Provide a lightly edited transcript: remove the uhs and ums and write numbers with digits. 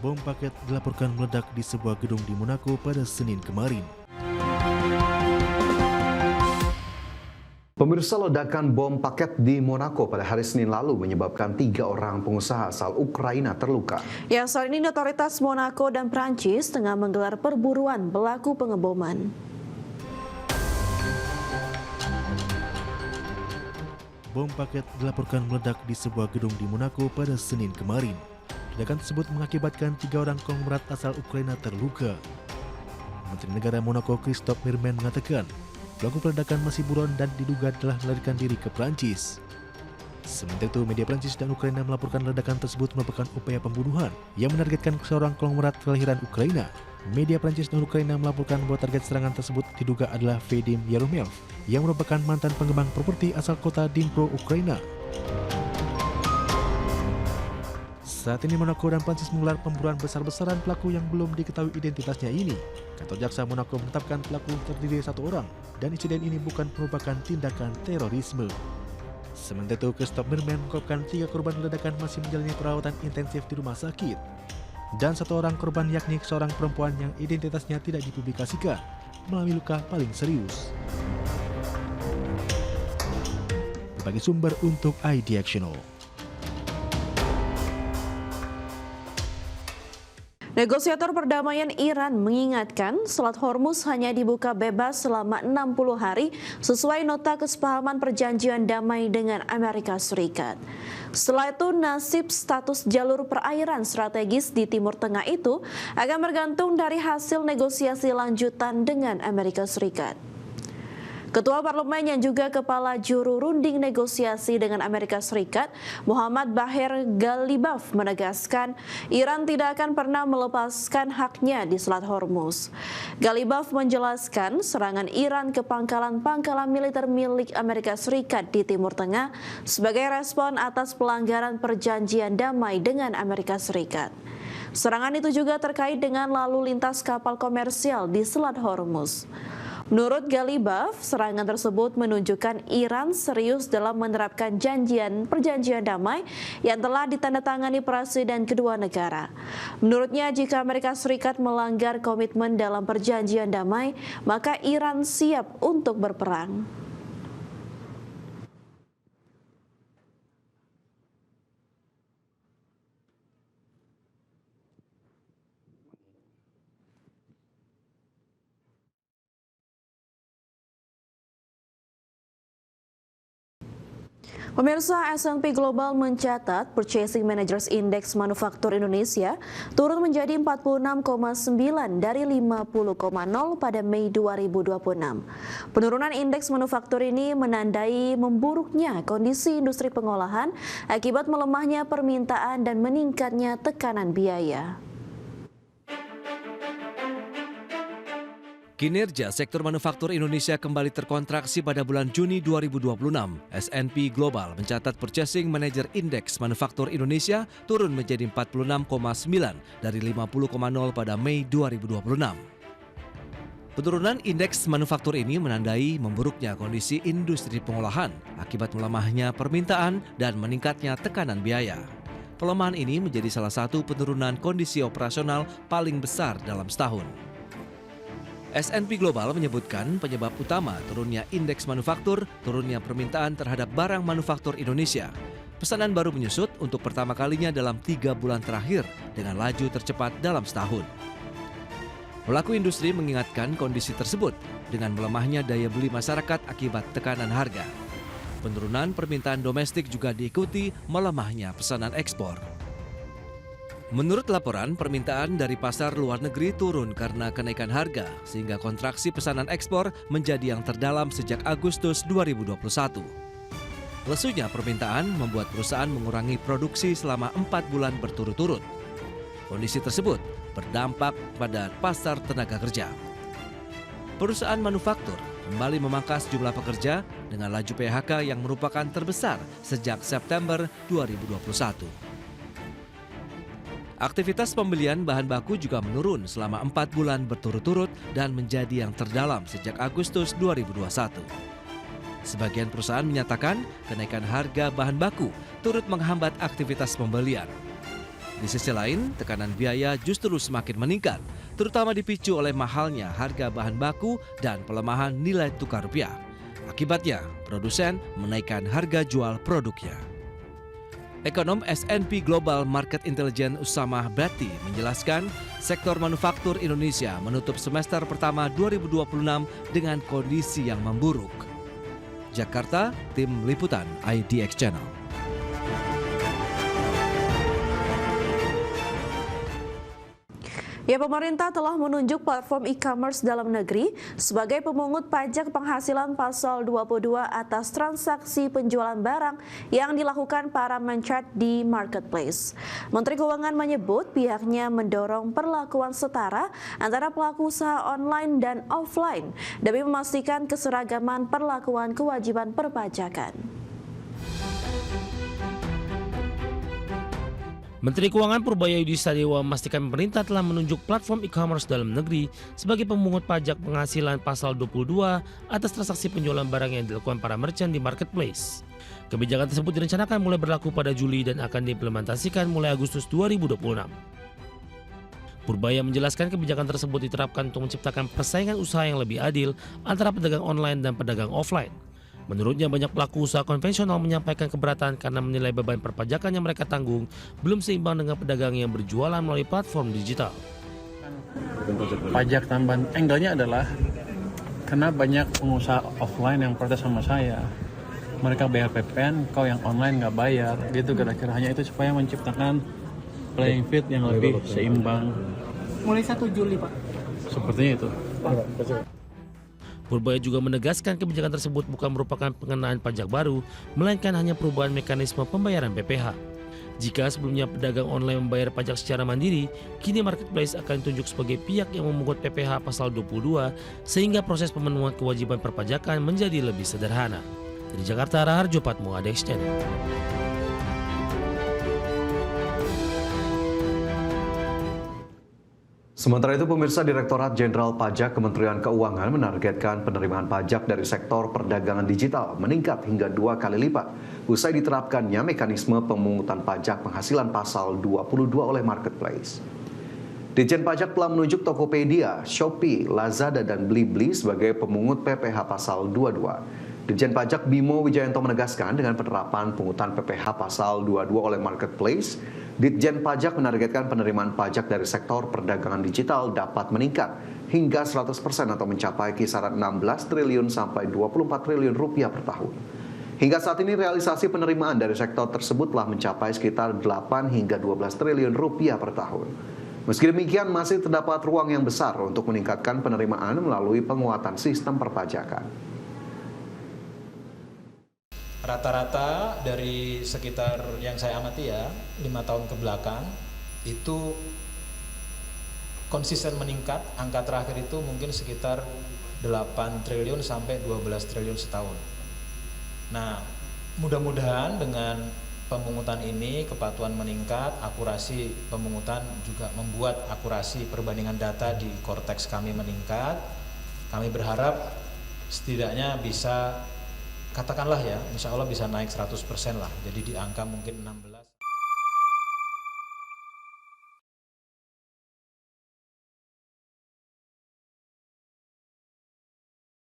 Bom paket dilaporkan meledak di sebuah gedung di Monaco pada Senin kemarin. Pemirsa, ledakan bom paket di Monaco pada hari Senin lalu menyebabkan 3 orang pengusaha asal Ukraina terluka. Ya, saat ini otoritas Monaco dan Prancis tengah menggelar perburuan pelaku pengeboman. Bom paket dilaporkan meledak di sebuah gedung di Monaco pada Senin kemarin. Ledakan tersebut mengakibatkan 3 orang konglomerat asal Ukraina terluka. Menteri Negara Monaco Christophe Mirmen mengatakan, pelaku peledakan masih buron dan diduga telah melarikan diri ke Prancis. Sementara itu, media Prancis dan Ukraina melaporkan ledakan tersebut merupakan upaya pembunuhan yang menargetkan seorang konglomerat kelahiran Ukraina. Media Prancis dan Ukraina melaporkan bahwa target serangan tersebut diduga adalah Vadim Yermolov yang merupakan mantan pengembang properti asal kota Dnipro, Ukraina. Saat ini Monaco dan Prancis menggelar pemburuan besar-besaran pelaku yang belum diketahui identitasnya ini. Kantor jaksa Monaco menetapkan pelaku terdiri 1 orang dan insiden ini bukan merupakan tindakan terorisme. Sementara itu, Christophe Mirmen mengungkapkan 3 korban ledakan masih menjalani perawatan intensif di rumah sakit. Dan 1 orang korban yakni seorang perempuan yang identitasnya tidak dipublikasikan mengalami luka paling serius. Bagi sumber untuk IDXtional. Negosiator perdamaian Iran mengingatkan Selat Hormuz hanya dibuka bebas selama 60 hari sesuai nota kesepahaman perjanjian damai dengan Amerika Serikat. Setelah itu, nasib status jalur perairan strategis di Timur Tengah itu akan bergantung dari hasil negosiasi lanjutan dengan Amerika Serikat. Ketua Parlemen yang juga Kepala Juru Runding Negosiasi dengan Amerika Serikat, Muhammad Bagher Ghalibaf menegaskan Iran tidak akan pernah melepaskan haknya di Selat Hormuz. Ghalibaf menjelaskan serangan Iran ke pangkalan-pangkalan militer milik Amerika Serikat di Timur Tengah sebagai respon atas pelanggaran perjanjian damai dengan Amerika Serikat. Serangan itu juga terkait dengan lalu lintas kapal komersial di Selat Hormuz. Menurut Ghalibaf, serangan tersebut menunjukkan Iran serius dalam menerapkan perjanjian damai yang telah ditandatangani presiden kedua negara. Menurutnya, jika Amerika Serikat melanggar komitmen dalam perjanjian damai, maka Iran siap untuk berperang. Pemirsa, S&P Global mencatat Purchasing Managers Index Manufaktur Indonesia turun menjadi 46,9 dari 50,0 pada Mei 2026. Penurunan indeks manufaktur ini menandai memburuknya kondisi industri pengolahan akibat melemahnya permintaan dan meningkatnya tekanan biaya. Kinerja sektor manufaktur Indonesia kembali terkontraksi pada bulan Juni 2026. S&P Global mencatat Purchasing Manager Index Manufaktur Indonesia turun menjadi 46,9 dari 50,0 pada Mei 2026. Penurunan indeks manufaktur ini menandai memburuknya kondisi industri pengolahan akibat melemahnya permintaan dan meningkatnya tekanan biaya. Pelemahan ini menjadi salah satu penurunan kondisi operasional paling besar dalam setahun. S&P Global menyebutkan penyebab utama turunnya indeks manufaktur, turunnya permintaan terhadap barang manufaktur Indonesia. Pesanan baru menyusut untuk pertama kalinya dalam 3 bulan terakhir dengan laju tercepat dalam setahun. Pelaku industri mengingatkan kondisi tersebut dengan melemahnya daya beli masyarakat akibat tekanan harga. Penurunan permintaan domestik juga diikuti melemahnya pesanan ekspor. Menurut laporan, permintaan dari pasar luar negeri turun karena kenaikan harga, sehingga kontraksi pesanan ekspor menjadi yang terdalam sejak Agustus 2021. Lesunya permintaan membuat perusahaan mengurangi produksi selama 4 bulan berturut-turut. Kondisi tersebut berdampak pada pasar tenaga kerja. Perusahaan manufaktur kembali memangkas jumlah pekerja dengan laju PHK yang merupakan terbesar sejak September 2021. Aktivitas pembelian bahan baku juga menurun selama 4 bulan berturut-turut dan menjadi yang terdalam sejak Agustus 2021. Sebagian perusahaan menyatakan kenaikan harga bahan baku turut menghambat aktivitas pembelian. Di sisi lain, tekanan biaya justru semakin meningkat, terutama dipicu oleh mahalnya harga bahan baku dan pelemahan nilai tukar rupiah. Akibatnya, produsen menaikkan harga jual produknya. Ekonom S&P Global Market Intelligence Usama Bati menjelaskan, sektor manufaktur Indonesia menutup semester pertama 2026 dengan kondisi yang memburuk. Jakarta, Tim Liputan IDX Channel. Ya, pemerintah telah menunjuk platform e-commerce dalam negeri sebagai pemungut pajak penghasilan pasal 22 atas transaksi penjualan barang yang dilakukan para merchant di marketplace. Menteri Keuangan menyebut pihaknya mendorong perlakuan setara antara pelaku usaha online dan offline demi memastikan keseragaman perlakuan kewajiban perpajakan. Menteri Keuangan Purbayayudi Sadewa memastikan pemerintah telah menunjuk platform e-commerce dalam negeri sebagai pemungut pajak penghasilan pasal 22 atas transaksi penjualan barang yang dilakukan para merchant di marketplace. Kebijakan tersebut direncanakan mulai berlaku pada Juli dan akan diimplementasikan mulai Agustus 2026. Purbaya menjelaskan kebijakan tersebut diterapkan untuk menciptakan persaingan usaha yang lebih adil antara pedagang online dan pedagang offline. Menurutnya, banyak pelaku usaha konvensional menyampaikan keberatan karena menilai beban perpajakan yang mereka tanggung belum seimbang dengan pedagang yang berjualan melalui platform digital. Pajak tambahan angle-nya adalah karena banyak pengusaha offline yang protes sama saya. Mereka bayar PPN, kau yang online nggak bayar, gitu kira-kira. Hanya itu supaya menciptakan playing field yang lebih seimbang. Mulai 1 Juli, Pak. Sepertinya itu. Purbaya juga menegaskan kebijakan tersebut bukan merupakan pengenaan pajak baru, melainkan hanya perubahan mekanisme pembayaran PPh. Jika sebelumnya pedagang online membayar pajak secara mandiri, kini marketplace akan ditunjuk sebagai pihak yang memungut PPh pasal 22, sehingga proses pemenuhan kewajiban perpajakan menjadi lebih sederhana. Dari Jakarta, Raharjo Patmo, IDX Channel. Sementara itu, pemirsa, Direktorat Jenderal Pajak Kementerian Keuangan menargetkan penerimaan pajak dari sektor perdagangan digital meningkat hingga 2 kali lipat usai diterapkannya mekanisme pemungutan pajak penghasilan pasal 22 oleh marketplace. Ditjen Pajak telah menunjuk Tokopedia, Shopee, Lazada, dan Blibli sebagai pemungut PPh pasal 22. Ditjen Pajak Bimo Wijayanto menegaskan dengan penerapan pungutan PPh pasal 22 oleh marketplace, Ditjen Pajak menargetkan penerimaan pajak dari sektor perdagangan digital dapat meningkat hingga 100% atau mencapai kisaran 16 triliun sampai 24 triliun rupiah per tahun. Hingga saat ini realisasi penerimaan dari sektor tersebut telah mencapai sekitar 8 hingga 12 triliun rupiah per tahun. Meski demikian, masih terdapat ruang yang besar untuk meningkatkan penerimaan melalui penguatan sistem perpajakan. Rata-rata dari sekitar yang saya amati ya, 5 tahun ke belakang itu konsisten meningkat. Angka terakhir itu mungkin sekitar 8 triliun sampai 12 triliun setahun. Nah, mudah-mudahan dengan pemungutan ini kepatuhan meningkat, akurasi pemungutan juga membuat akurasi perbandingan data di Korteks kami meningkat. Kami berharap setidaknya bisa, katakanlah ya, insya Allah bisa naik 100% lah. Jadi di angka mungkin 16.